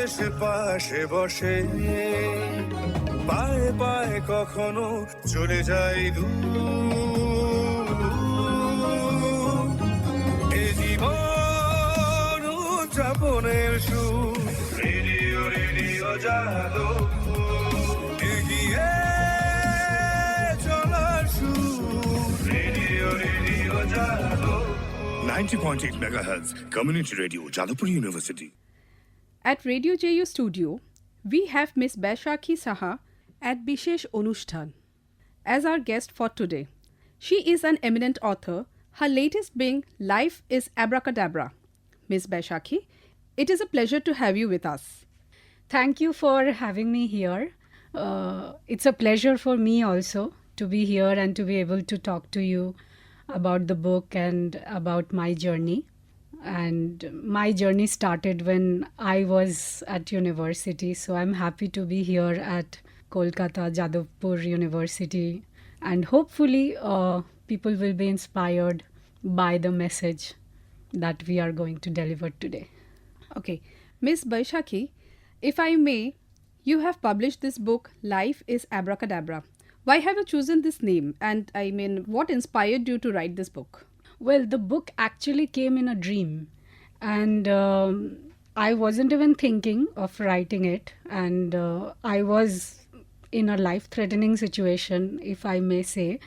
এসে পাশে বসে, পায়ে পায়ে কখনো চলে যায় দূর। এ জীবন উদযাপনের সুর, রেডিও রেডিও জাদু, এগিয়ে চলার সুর, রেডিও রেডিও জাদু। 90.8 megahertz community radio, Jadavpur University. At Radio JU studio, we have Miss Baisakhi Saha at BISESH ONUSTHAN as our guest for today. She is an eminent author, her latest being Life is Abracadabra. Miss Baisakhi, it is a pleasure to have you with us. Thank you for having me here. It's a pleasure for me also to be here and to be able to talk to you about the book and about my journey. And my journey started when I was at university, so I'm happy to be here at Kolkata Jadavpur University, and hopefully people will be inspired by the message that we are going to deliver today. Okay, Miss Baisakhi, if I may, you have published this book, Life is Abracadabra. Why have you chosen this name? And I mean, what inspired you to write this book? Well, the book actually came in a dream, and I wasn't even thinking of writing it, and I was in a life-threatening situation, if I may say,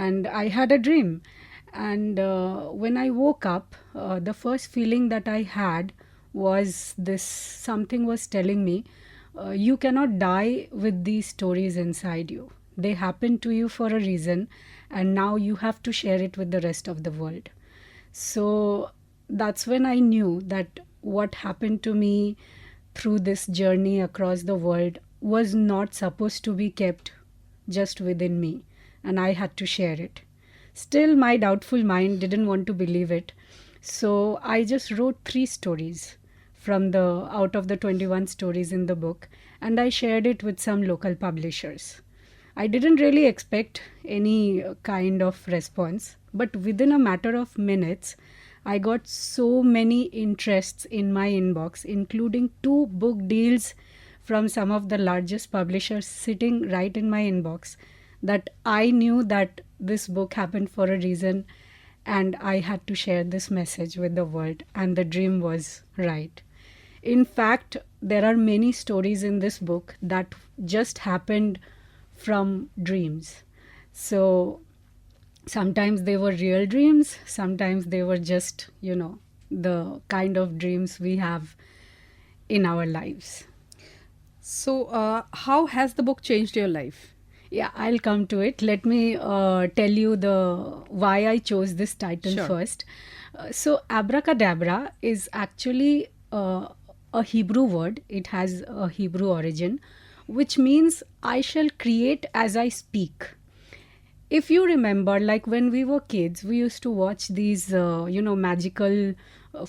and I had a dream. And when I woke up, the first feeling that I had was this: something was telling me, you cannot die with these stories inside you. They happened to you for a reason, and now you have to share it with the rest of the world. So that's when I knew that what happened to me through this journey across the world was not supposed to be kept just within me, and I had to share it. Still, my doubtful mind didn't want to believe it, so I just wrote 3 stories from the out of the 21 stories in the book, and I shared it with some local publishers. I didn't really expect any kind of response, but within a matter of minutes, I got so many interests in my inbox, including 2 book deals from some of the largest publishers sitting right in my inbox, that I knew that this book happened for a reason, and I had to share this message with the world, and the dream was right. In fact, there are many stories in this book that just happened from dreams. So sometimes they were real dreams, sometimes they were just, the kind of dreams we have in our lives. So, how has the book changed your life? Yeah, I'll come to it. Let me tell you why I chose this title first. So abracadabra is actually a Hebrew word. It has a Hebrew origin, which means I shall create as I speak. If you remember, like when we were kids, we used to watch these, magical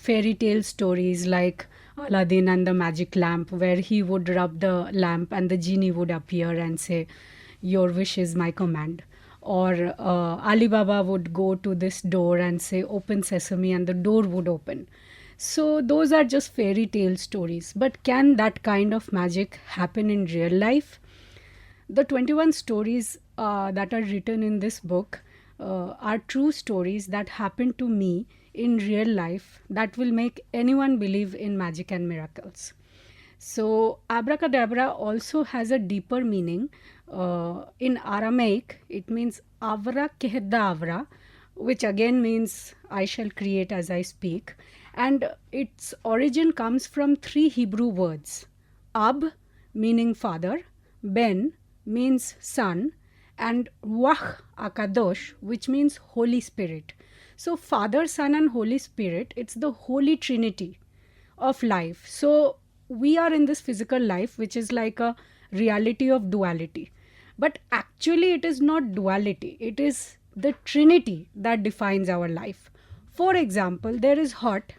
fairy tale stories like Aladdin and the Magic Lamp, where he would rub the lamp and the genie would appear and say, "Your wish is my command." Or Alibaba would go to this door and say, "Open sesame," and the door would open. So those are just fairy tale stories. But can that kind of magic happen in real life? The 21 stories that are written in this book are true stories that happened to me in real life that will make anyone believe in magic and miracles. So abracadabra also has a deeper meaning. In Aramaic, it means avra kehda avra, which again means I shall create as I speak. And its origin comes from 3 Hebrew words. Ab, meaning father, Ben, means son, and Wah Akadosh, which means Holy Spirit. So Father, Son, and Holy Spirit, it's the Holy Trinity of life. So we are in this physical life, which is like a reality of duality. But actually it is not duality. It is the Trinity that defines our life. For example, there is hot,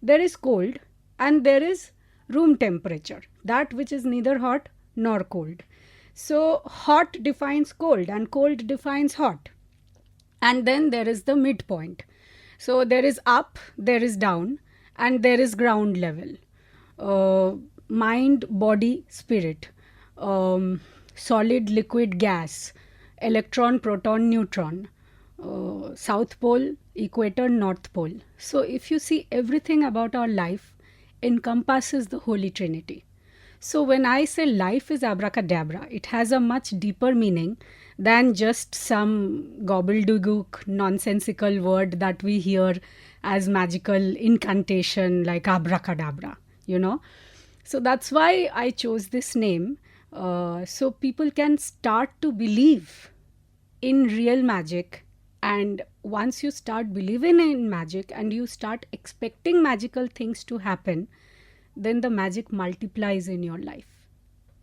there is cold, and there is room temperature, that which is neither hot nor cold. So hot defines cold and cold defines hot. And then there is the midpoint. So there is up, there is down, and there is ground level. mind, body, spirit, solid, liquid, gas, electron, proton, neutron, south pole, equator, north pole. So if you see, everything about our life encompasses the Holy Trinity. So when I say life is abracadabra, it has a much deeper meaning than just some gobbledygook nonsensical word that we hear as magical incantation like abracadabra, you know. So that's why I chose this name, so people can start to believe in real magic. And once you start believing in magic and you start expecting magical things to happen, then the magic multiplies in your life.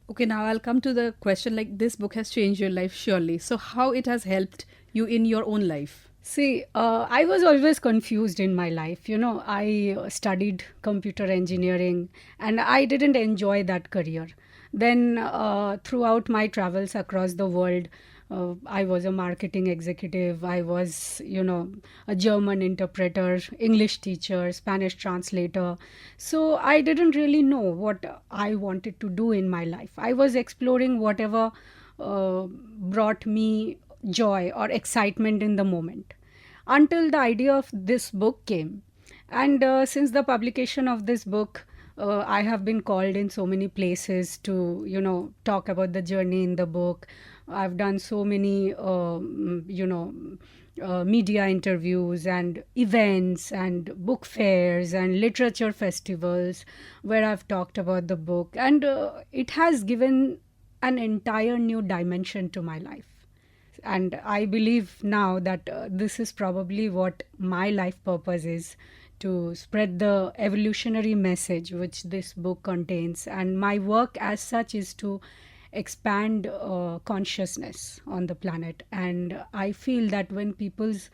Okay, now I'll come to the question, like, this book has changed your life surely. So how it has helped you in your own life? See, I was always confused in my life. You know, I studied computer engineering and I didn't enjoy that career. Then, throughout my travels across the world, I was a marketing executive. I was, you know, a German interpreter, English teacher, Spanish translator. So I didn't really know what I wanted to do in my life. I was exploring whatever brought me joy or excitement in the moment, until the idea of this book came. And since the publication of this book, I have been called in so many places to, you know, talk about the journey in the book. I've done so many, media interviews and events and book fairs and literature festivals where I've talked about the book. And it has given an entire new dimension to my life. And I believe now that this is probably what my life purpose is, to spread the evolutionary message which this book contains. And my work as such is to expand consciousness on the planet. And I feel that when people's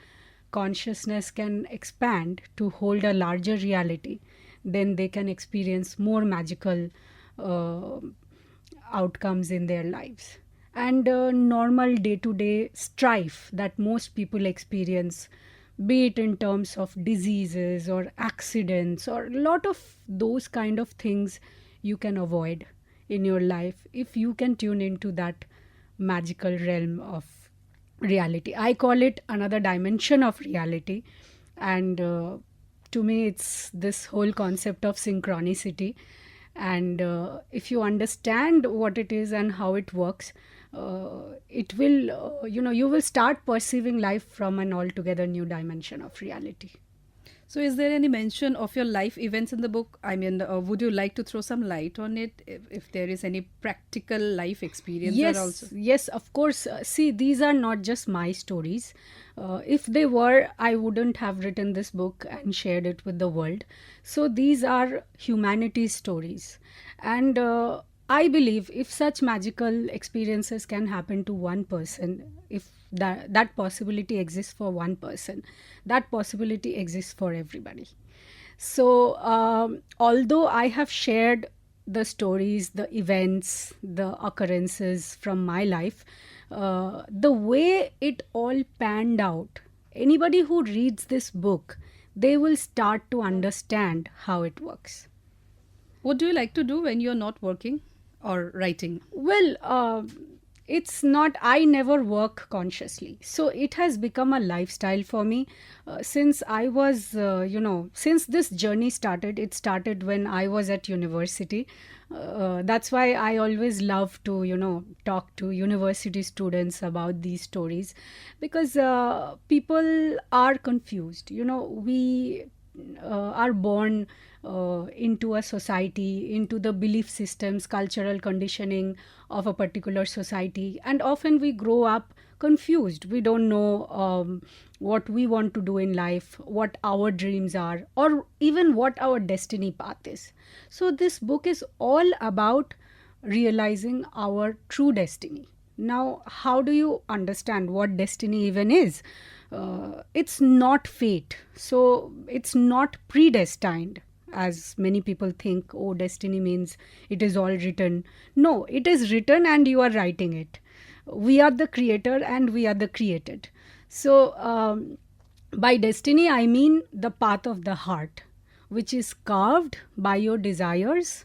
consciousness can expand to hold a larger reality, then they can experience more magical outcomes in their lives. And normal day-to-day strife that most people experience, be it in terms of diseases or accidents or a lot of those kind of things, you can avoid in your life if you can tune into that magical realm of reality. I call it another dimension of reality. And to me, it's this whole concept of synchronicity. And if you understand what it is and how it works, it will, you will start perceiving life from an altogether new dimension of reality. So is there any mention of your life events in the book? I mean, would you like to throw some light on it, if there is any practical life experience? Yes, also? yes, of course. See, these are not just my stories. If they were, I wouldn't have written this book and shared it with the world. So these are humanity's stories. And I believe if such magical experiences can happen to one person, if that possibility exists for one person, that possibility exists for everybody. So although I have shared the stories, the events, the occurrences from my life, the way it all panned out, anybody who reads this book, they will start to understand how it works. What do you like to do when you're not working or writing? Well, it's not, I never work consciously. So it has become a lifestyle for me. Since I was, since this journey started, it started when I was at university. That's why I always love to, talk to university students about these stories, because people are confused. We are born into a society, into the belief systems, cultural conditioning of a particular society, and often we grow up confused. We don't know what we want to do in life, what our dreams are, or even what our destiny path is. So this book is all about realizing our true destiny. Now, how do you understand what destiny even is? It's not fate, so it's not predestined, as many people think. Oh, destiny means it is all written. No, it is written and you are writing it. We are the creator and we are the created. So by destiny, I mean the path of the heart, which is carved by your desires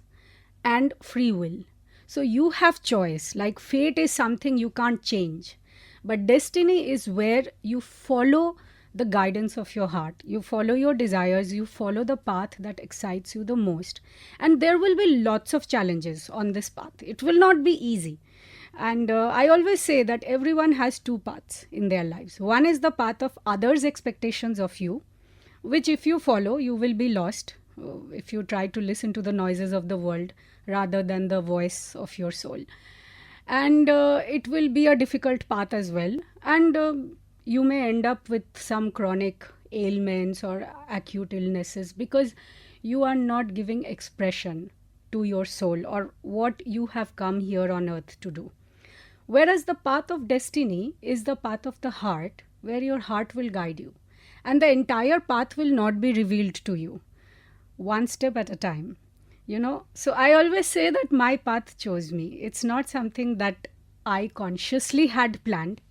and free will. So you have choice. Like fate is something you can't change. But destiny is where you follow the guidance of your heart. You follow your desires, you follow the path that excites you the most. And there will be lots of challenges on this path. It will not be easy. And I always say that everyone has two paths in their lives. One is the path of others' expectations of you, which if you follow, you will be lost if you try to listen to the noises of the world rather than the voice of your soul. And it will be a difficult path as well. And you may end up with some chronic ailments or acute illnesses because you are not giving expression to your soul or what you have come here on earth to do. Whereas the path of destiny is the path of the heart, where your heart will guide you. And the entire path will not be revealed to you, one step at a time. So I always say that my path chose me. It's not something that I consciously had planned.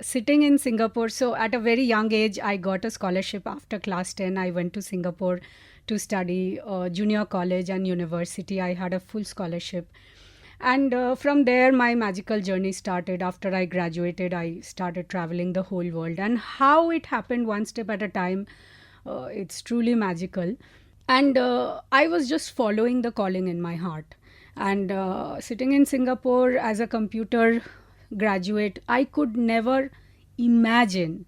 Sitting in Singapore, so at a very young age, I got a scholarship after class 10. I went to Singapore to study junior college and university. I had a full scholarship. And from there, my magical journey started. After I graduated, I started traveling the whole world. And how it happened one step at a time, it's truly magical. And I was just following the calling in my heart. And sitting in Singapore as a computer graduate, I could never imagine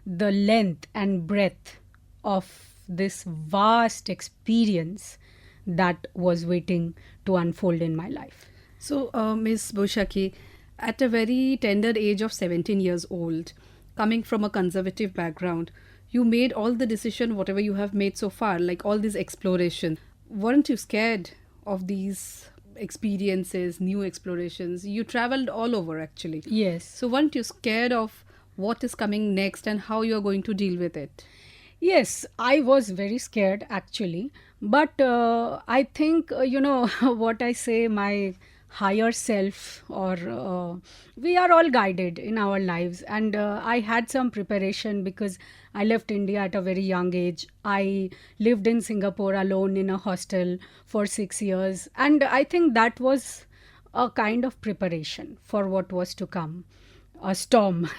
the length and breadth of this vast experience that was waiting to unfold in my life. So, Ms. Baisakhi, at a very tender age of 17 years old, coming from a conservative background, you made all the decision, whatever you have made so far, like all this exploration. Weren't you scared of these experiences, new explorations? You traveled all over actually. Yes. So weren't you scared of what is coming next and how you are going to deal with it? Yes, I was very scared actually. But I think, what I say, my higher self, or we are all guided in our lives. And I had some preparation because I left India at a very young age. I lived in Singapore alone in a hostel for 6 years. And I think that was a kind of preparation for what was to come, a storm,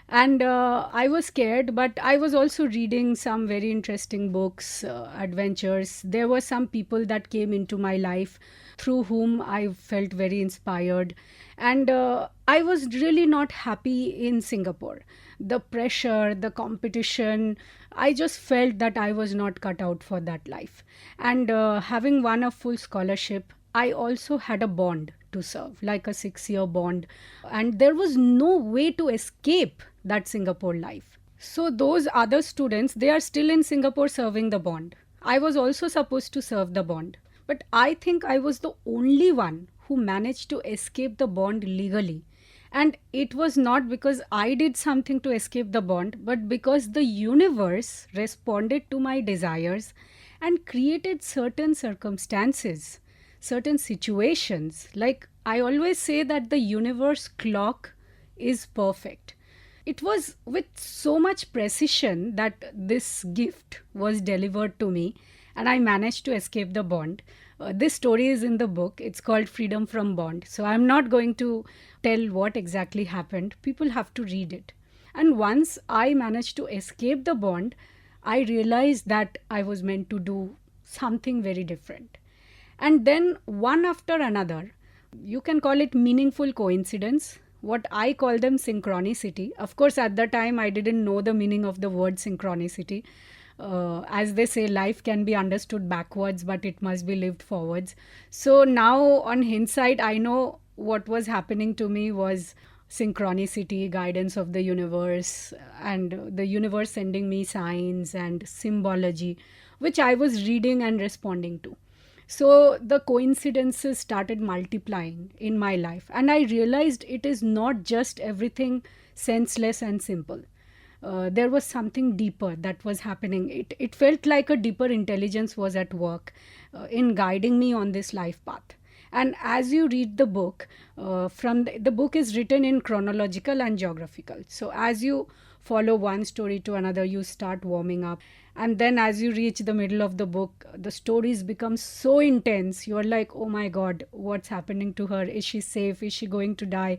And I was scared, but I was also reading some very interesting books, adventures. There were some people that came into my life through whom I felt very inspired. And I was really not happy in Singapore. The pressure, the competition, I just felt that I was not cut out for that life. And having won a full scholarship, I also had a bond to serve, like a 6-year bond. And there was no way to escape that Singapore life. So those other students, they are still in Singapore serving the bond. I was also supposed to serve the bond. But I think I was the only one who managed to escape the bond legally. And it was not because I did something to escape the bond, but because the universe responded to my desires and created certain circumstances, certain situations. Like I always say that the universe clock is perfect. It was with so much precision that this gift was delivered to me and I managed to escape the bond. This story is in the book. It's called Freedom from Bond. So I'm not going to tell what exactly happened. People have to read it. And once I managed to escape the bond, I realized that I was meant to do something very different. And then one after another, you can call it meaningful coincidence. What I call them synchronicity. Of course, at the time, I didn't know the meaning of the word synchronicity. As they say, life can be understood backwards, but it must be lived forwards. So now on hindsight, I know what was happening to me was synchronicity, guidance of the universe, and the universe sending me signs and symbology, which I was reading and responding to. So the coincidences started multiplying in my life. And I realized it is not just everything senseless and simple. There was something deeper that was happening. It felt like a deeper intelligence was at work in guiding me on this life path. And as you read the book, the book is written in chronological and geographical. So as you follow one story to another, you start warming up. And then as you reach the middle of the book, the stories become so intense. You're like, oh my God, what's happening to her? Is she safe? Is she going to die?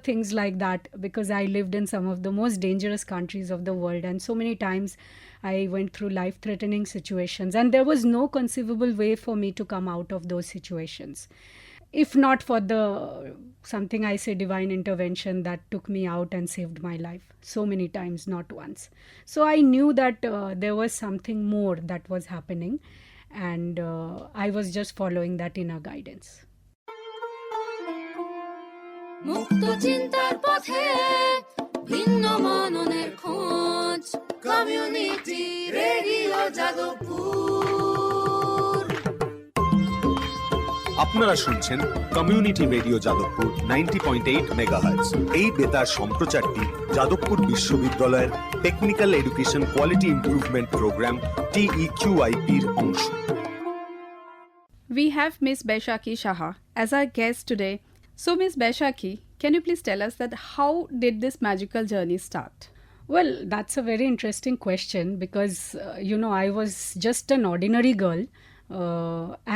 Things like that. Because I lived in some of the most dangerous countries of the world. And so many times I went through life-threatening situations. And there was no conceivable way for me to come out of those situations, if not for the something I say divine intervention that took me out and saved my life so many times, not once. So I knew that there was something more that was happening, and I was just following that inner guidance. মুক্ত চিন্তার পথে ভিন্ন মননের খোঁজ community radio Jadavpur. আপনারা শুনছেন community radio Jadavpur 90.8 megahertz. এই বেতার সম্প্রচারটি যাদবপুর বিশ্ববিদ্যালয়ের technical education quality improvement programme TEQIP-র অংশ। We have Miss Baisakhi Saha as our guest today. So Miss Baisakhi, can you please tell us that how did this magical journey start? Well, that's a very interesting question because, I was just an ordinary girl.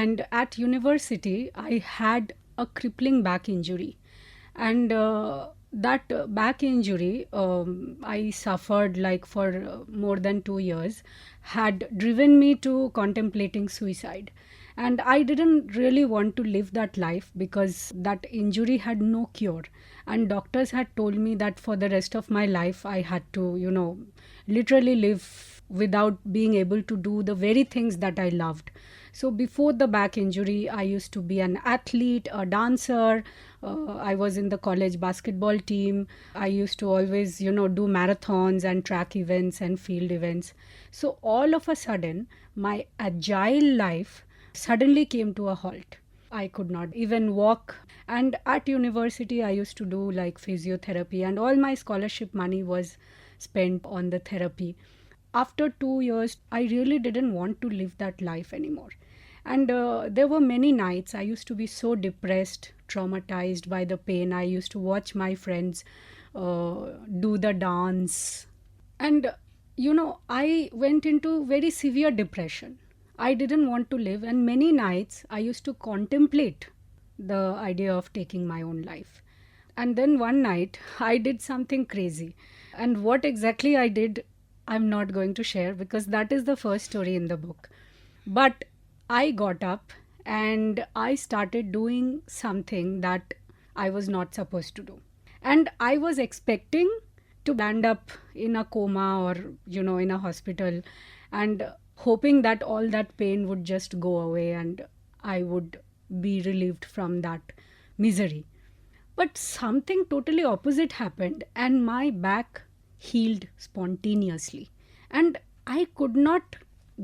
And at university, I had a crippling back injury. And that back injury I suffered like for more than 2 years, had driven me to contemplating suicide. And I didn't really want to live that life because that injury had no cure. And doctors had told me that for the rest of my life, I had to, literally live without being able to do the very things that I loved. So before the back injury, I used to be an athlete, a dancer. I was in the college basketball team. I used to always, do marathons and track events and field events. So all of a sudden, my agile life suddenly came to a halt. I could not even walk. And at university, I used to do like physiotherapy, and all my scholarship money was spent on the therapy. After 2 years, I really didn't want to live that life anymore. And there were many nights I used to be so depressed, traumatized by the pain. I used to watch my friends do the dance. And, I went into very severe depression. I didn't want to live. And many nights I used to contemplate the idea of taking my own life. And then one night I did something crazy. And what exactly I did, I'm not going to share because that is the first story in the book. But I got up and I started doing something that I was not supposed to do. And I was expecting to land up in a coma or, in a hospital, and hoping that all that pain would just go away and I would be relieved from that misery. But something totally opposite happened, and my back healed spontaneously. And I could not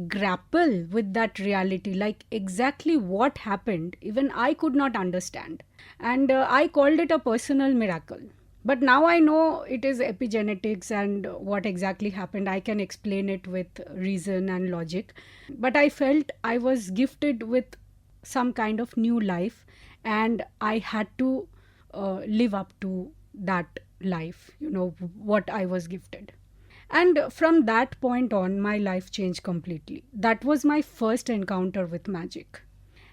grapple with that reality, like exactly what happened, even I could not understand. And I called it a personal miracle. But now I know it is epigenetics, and what exactly happened, I can explain it with reason and logic. But I felt I was gifted with some kind of new life, and I had to live up to that life, what I was gifted. And from that point on, my life changed completely. That was my first encounter with magic.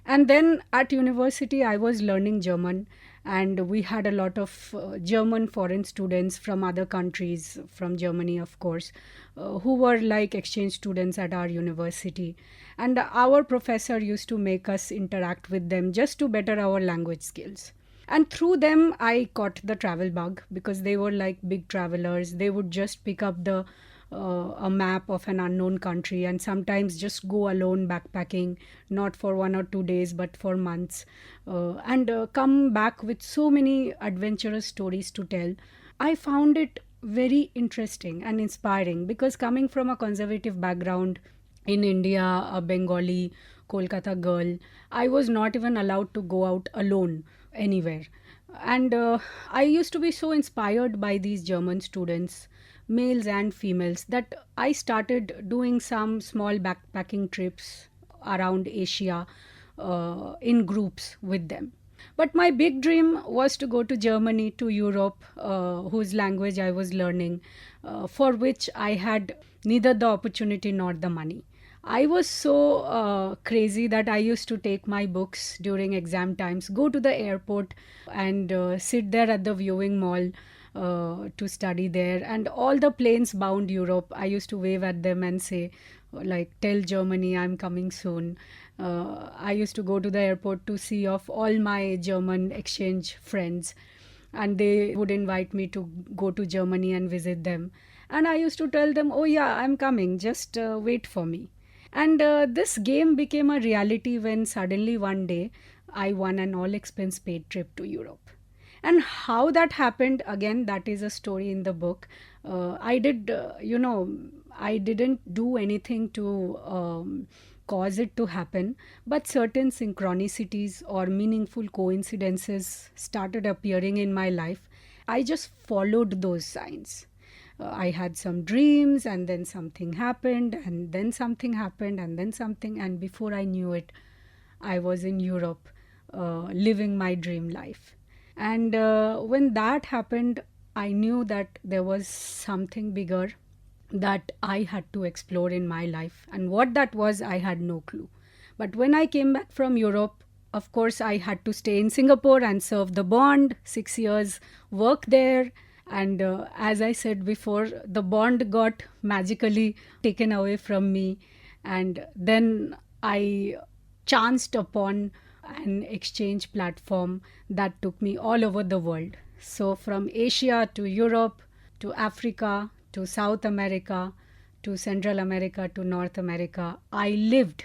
And then at university, I was learning German, and we had a lot of German foreign students from other countries, from Germany, of course, who were like exchange students at our university. And our professor used to make us interact with them just to better our language skills. And through them, I caught the travel bug because they were like big travelers. They would just pick up a map of an unknown country and sometimes just go alone backpacking, not for 1 or 2 days, but for months, and come back with so many adventurous stories to tell. I found it very interesting and inspiring because coming from a conservative background in India, a Bengali Kolkata girl, I was not even allowed to go out alone anywhere. And I used to be so inspired by these German students, males and females, that I started doing some small backpacking trips around Asia in groups with them. But my big dream was to go to Germany, to Europe, whose language I was learning, for which I had neither the opportunity nor the money. I was so crazy that I used to take my books during exam times, go to the airport and sit there at the viewing mall to study there. And all the planes bound Europe, I used to wave at them and say, like, tell Germany I'm coming soon. I used to go to the airport to see of all my German exchange friends, and they would invite me to go to Germany and visit them. And I used to tell them, oh yeah, I'm coming, just wait for me. And this game became a reality when suddenly one day I won an all expense paid trip to Europe. And how that happened, again, that is a story in the book. I didn't do anything to cause it to happen, but certain synchronicities or meaningful coincidences started appearing in my life. I just followed those signs. I had some dreams, and then something happened, and then something happened, and then something, and before I knew it, I was in Europe living my dream life. And when that happened, I knew that there was something bigger that I had to explore in my life. And what that was, I had no clue. But when I came back from Europe, of course, I had to stay in Singapore and serve the bond, 6 years, work there. And as I said before, the bond got magically taken away from me. And then I chanced upon an exchange platform that took me all over the world. So from Asia to Europe to Africa to South America to Central America to North America, I lived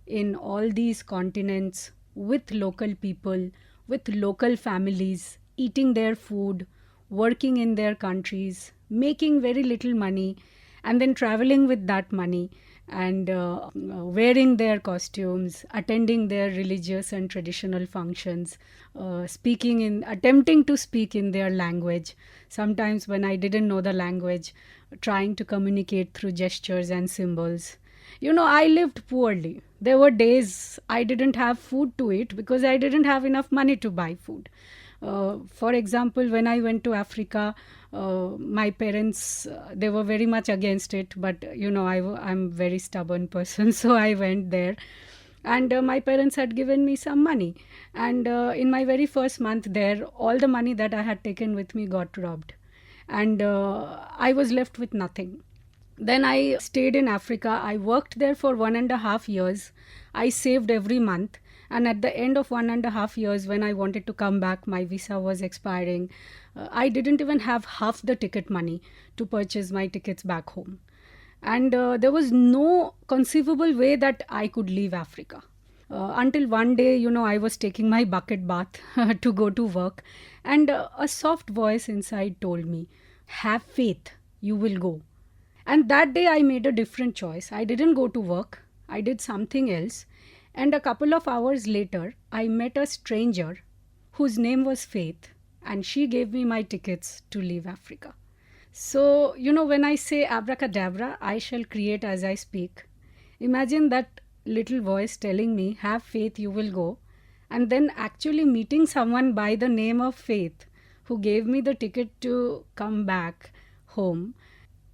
in all these continents with local people, with local families, eating their food, working in their countries, making very little money, and then traveling with that money and wearing their costumes, attending their religious and traditional functions, attempting to speak in their language. Sometimes when I didn't know the language, trying to communicate through gestures and symbols. I lived poorly. There were days I didn't have food to eat because I didn't have enough money to buy food. For example, when I went to Africa, my parents, they were very much against it, but I'm a very stubborn person, so I went there. And my parents had given me some money. And in my very first month there, all the money that I had taken with me got robbed. And I was left with nothing. Then I stayed in Africa. I worked there for 1.5 years. I saved every month. And at the end of 1.5 years, when I wanted to come back, my visa was expiring. I didn't even have half the ticket money to purchase my tickets back home. And there was no conceivable way that I could leave Africa. Until one day, I was taking my bucket bath to go to work. And a soft voice inside told me, have faith, you will go. And that day I made a different choice. I didn't go to work. I did something else. And a couple of hours later, I met a stranger whose name was Faith, and she gave me my tickets to leave Africa. So, when I say abracadabra, I shall create as I speak. Imagine that little voice telling me, have faith, you will go. And then actually meeting someone by the name of Faith who gave me the ticket to come back home.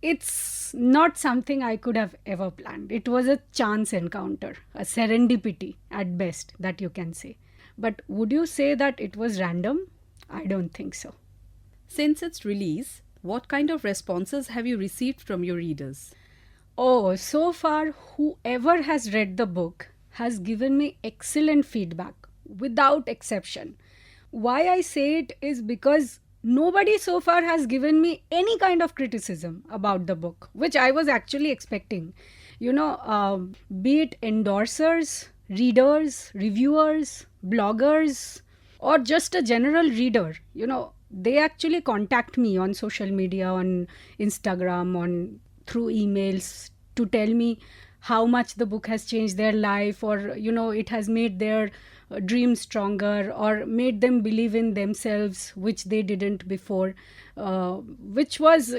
It's not something I could have ever planned. It was a chance encounter, a serendipity at best, that you can say. But would you say that it was random? I don't think so. Since its release, what kind of responses have you received from your readers? Oh, so far, whoever has read the book has given me excellent feedback, without exception. Why I say it is because nobody so far has given me any kind of criticism about the book, which I was actually expecting. Be it endorsers, readers, reviewers, bloggers, or just a general reader, they actually contact me on social media, on Instagram, through emails to tell me how much the book has changed their life, or, it has made their dreams stronger or made them believe in themselves, which they didn't before, which was,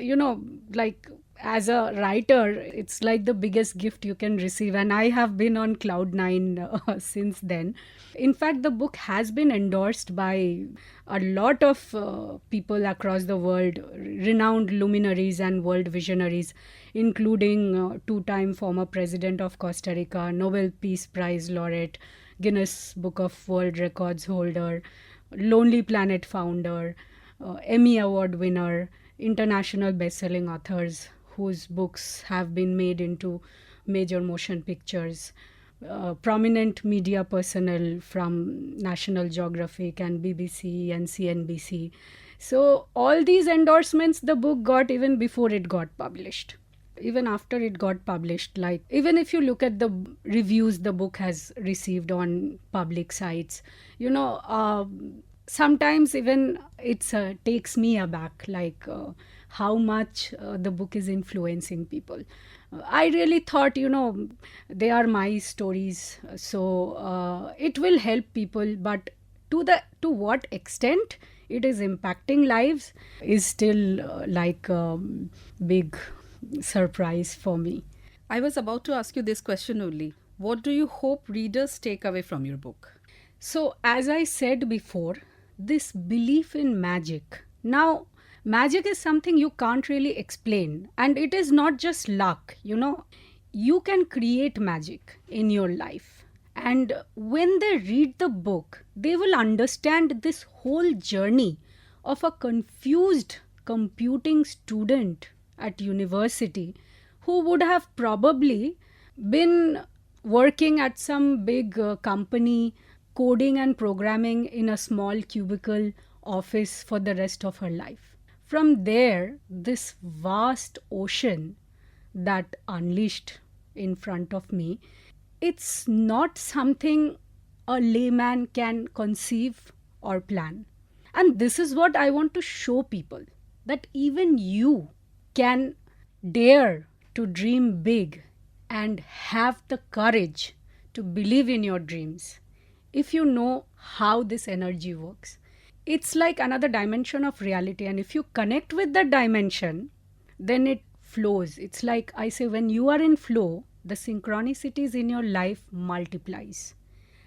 as a writer, it's like the biggest gift you can receive. And I have been on cloud nine since then. In fact, the book has been endorsed by a lot of people across the world, renowned luminaries and world visionaries, including two-time former president of Costa Rica, Nobel Peace Prize laureate, Guinness Book of World Records holder, Lonely Planet founder, Emmy Award winner, international best-selling authors whose books have been made into major motion pictures, prominent media personnel from National Geographic and BBC and CNBC. So all these endorsements the book got even before it got published. Even after it got published, like even if you look at the reviews the book has received on public sites, sometimes even it takes me aback, like how much the book is influencing people. I really thought, they are my stories, so it will help people, but to what extent it is impacting lives is still like a big surprise for me. I was about to ask you this question only. What do you hope readers take away from your book? So, as I said before, this belief in magic. Now, magic is something you can't really explain, and it is not just luck. You can create magic in your life. And when they read the book, they will understand this whole journey of a confused computing student at university who would have probably been working at some big company, coding and programming in a small cubicle office for the rest of her life. From there, this vast ocean that unleashed in front of me, it's not something a layman can conceive or plan. And this is what I want to show people, that even you can dare to dream big and have the courage to believe in your dreams if you know how this energy works. It's like another dimension of reality, and if you connect with that dimension, then it flows. It's like I say, when you are in flow, the synchronicities in your life multiplies.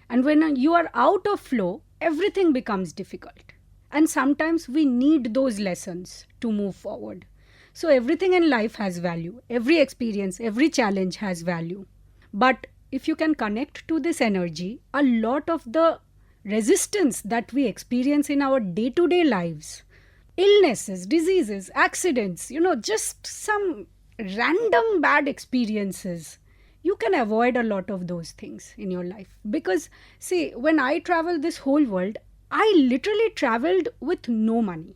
And when you are out of flow, everything becomes difficult. And sometimes we need those lessons to move forward. So everything in life has value. Every experience, every challenge has value. But if you can connect to this energy, a lot of the resistance that we experience in our day-to-day lives, illnesses, diseases, accidents, just some random bad experiences, you can avoid a lot of those things in your life. Because, see, when I travel this whole world, I literally traveled with no money.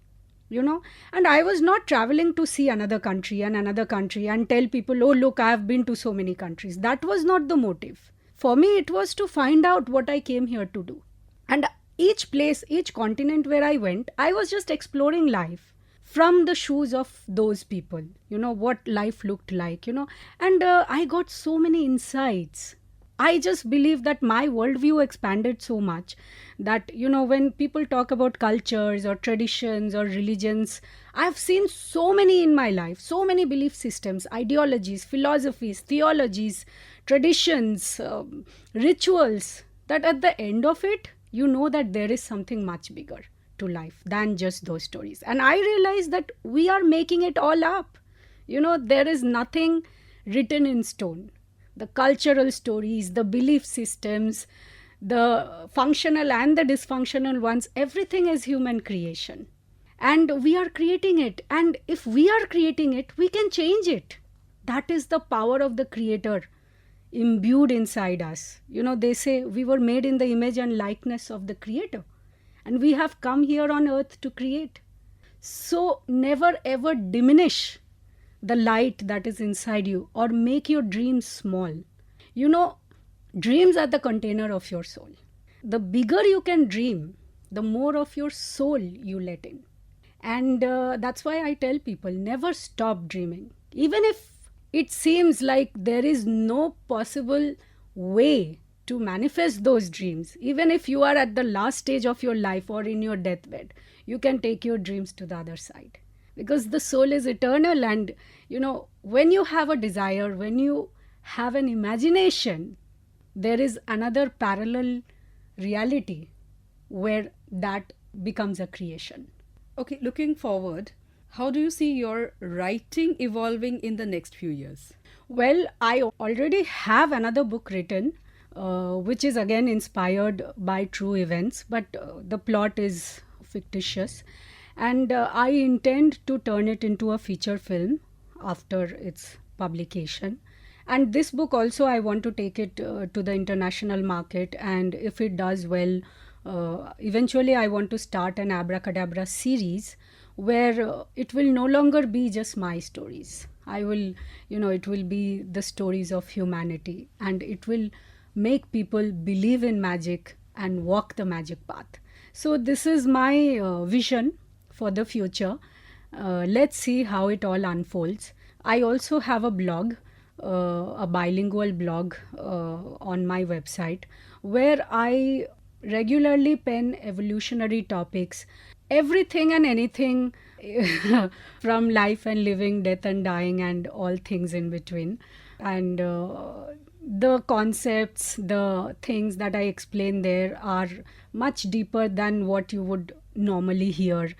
And I was not traveling to see another country and tell people, oh, look, I have been to so many countries. That was not the motive. For me, it was to find out what I came here to do. And each place, each continent where I went, I was just exploring life from the shoes of those people, what life looked like, and I got so many insights. I just believe that my worldview expanded so much that, when people talk about cultures or traditions or religions, I've seen so many in my life, so many belief systems, ideologies, philosophies, theologies, traditions, rituals, that at the end of it, you know that there is something much bigger to life than just those stories. And I realized that we are making it all up. There is nothing written in stone. The cultural stories, the belief systems, the functional and the dysfunctional ones, everything is human creation. And we are creating it. And if we are creating it, we can change it. That is the power of the Creator imbued inside us. They say we were made in the image and likeness of the Creator. And we have come here on earth to create. So never ever diminish the light that is inside you or make your dreams small. Dreams are the container of your soul. The bigger you can dream, the more of your soul you let in. And that's why I tell people, never stop dreaming. Even if it seems like there is no possible way to manifest those dreams, even if you are at the last stage of your life or in your deathbed, you can take your dreams to the other side. because the soul is eternal. And, when you have a desire, when you have an imagination, there is another parallel reality where that becomes a creation. Okay, looking forward, how do you see your writing evolving in the next few years? Well, I already have another book written, which is again inspired by true events, but the plot is fictitious. And I intend to turn it into a feature film after its publication. And this book also, I want to take it to the international market. And if it does well, eventually I want to start an abracadabra series where it will no longer be just my stories. It will be the stories of humanity, and it will make people believe in magic and walk the magic path. So this is my vision for the future. Let's see how it all unfolds. I also have a blog, a bilingual blog on my website, where I regularly pen evolutionary topics, everything and anything from life and living, death and dying, and all things in between. And the concepts, the things that I explain there are much deeper than what you would normally hear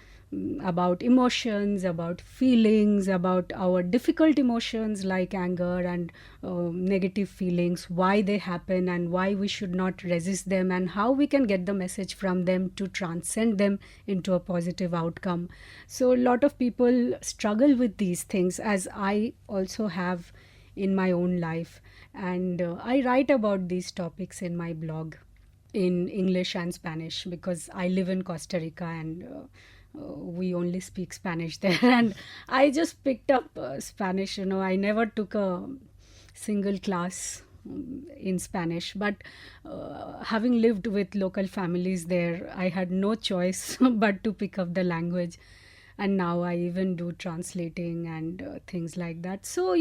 about emotions, about feelings, about our difficult emotions like anger and negative feelings, why they happen and why we should not resist them, and how we can get the message from them to transcend them into a positive outcome. So a lot of people struggle with these things, as I also have in my own life. And I write about these topics in my blog in English and Spanish, because I live in Costa Rica and we only speak Spanish there. And I just picked up Spanish. I never took a single class in Spanish, but having lived with local families there, I had no choice but to pick up the language. And now I even do translating and things like that. So,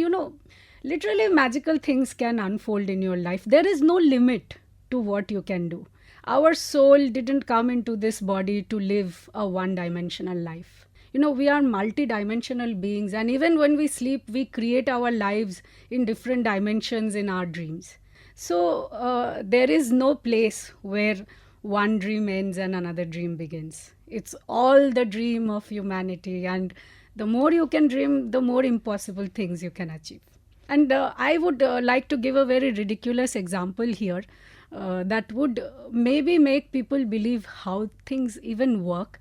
literally magical things can unfold in your life. There is no limit to what you can do. Our soul didn't come into this body to live a one-dimensional life. We are multi-dimensional beings, and even when we sleep, we create our lives in different dimensions in our dreams. So there is no place where one dream ends and another dream begins. It's all the dream of humanity, and the more you can dream, the more impossible things you can achieve. And I would like to give a very ridiculous example here that would maybe make people believe how things even work.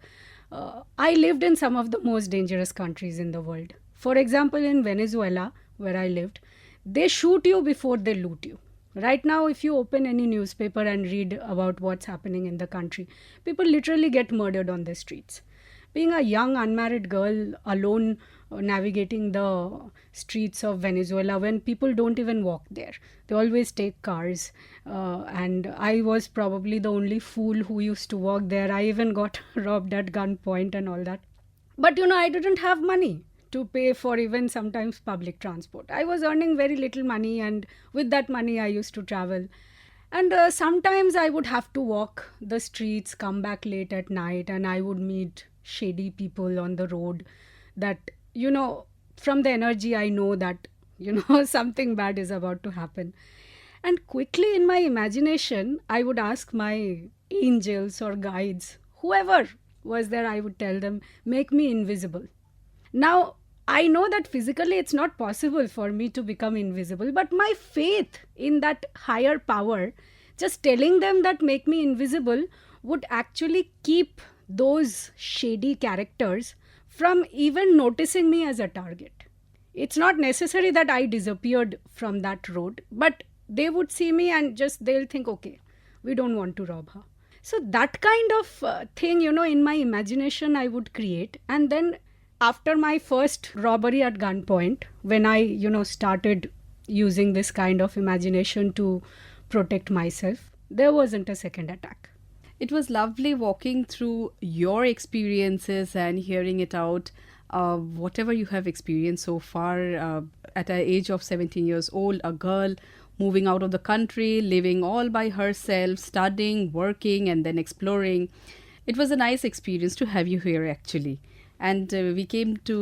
I lived in some of the most dangerous countries in the world. For example, in Venezuela, where I lived, they shoot you before they loot you. Right now, if you open any newspaper and read about what's happening in the country, people literally get murdered on the streets. Being a young unmarried girl alone navigating the streets of Venezuela when people don't even walk there, they always take cars, and I was probably the only fool who used to walk there. I even got robbed at gunpoint and all that. But I didn't have money to pay for even sometimes public transport. I was earning very little money, and with that money I used to travel. And sometimes I would have to walk the streets, come back late at night, and I would meet shady people on the road that, from the energy I know that, something bad is about to happen. And quickly in my imagination, I would ask my angels or guides, whoever was there, I would tell them, make me invisible. Now, I know that physically it's not possible for me to become invisible, but my faith in that higher power, just telling them that make me invisible, would actually keep those shady characters from even noticing me as a target. It's not necessary that I disappeared from that road, but they would see me and they'll think, okay, we don't want to rob her. So that kind of thing, in my imagination I would create. And then after my first robbery at gunpoint, when I, started using this kind of imagination to protect myself, there wasn't a second attack. It was lovely walking through your experiences and hearing it out, whatever you have experienced so far. At the age of 17 years old, a girl moving out of the country, living all by herself, studying, working, and then exploring. It was a nice experience to have you here, actually. And we came to,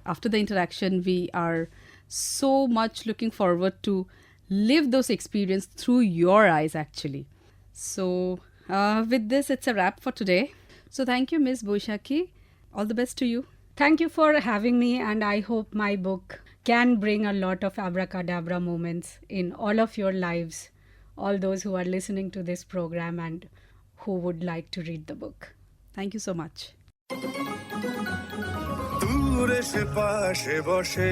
after the interaction, we are so much looking forward to live those experiences through your eyes, actually. So with this, it's a wrap for today. So thank you, Ms. Baisakhi. All the best to you. Thank you for having me, and I hope my book can bring a lot of abracadabra moments in all of your lives, all those who are listening to this program and who would like to read the book. Thank you so much. দূরে সে পাশে বসে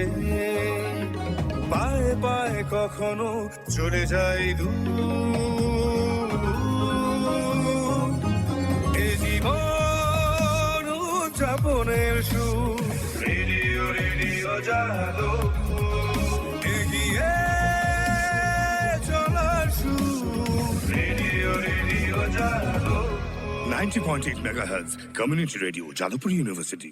পায়ে পায়ে কখনো চলে যায় দূর এ জীবন উদযাপনের সুর রেডিও রেডিও যাদবপুর এগিয়ে চলার সুর radio radio Jadavpur 90.8 megahertz community radio Jadavpur University.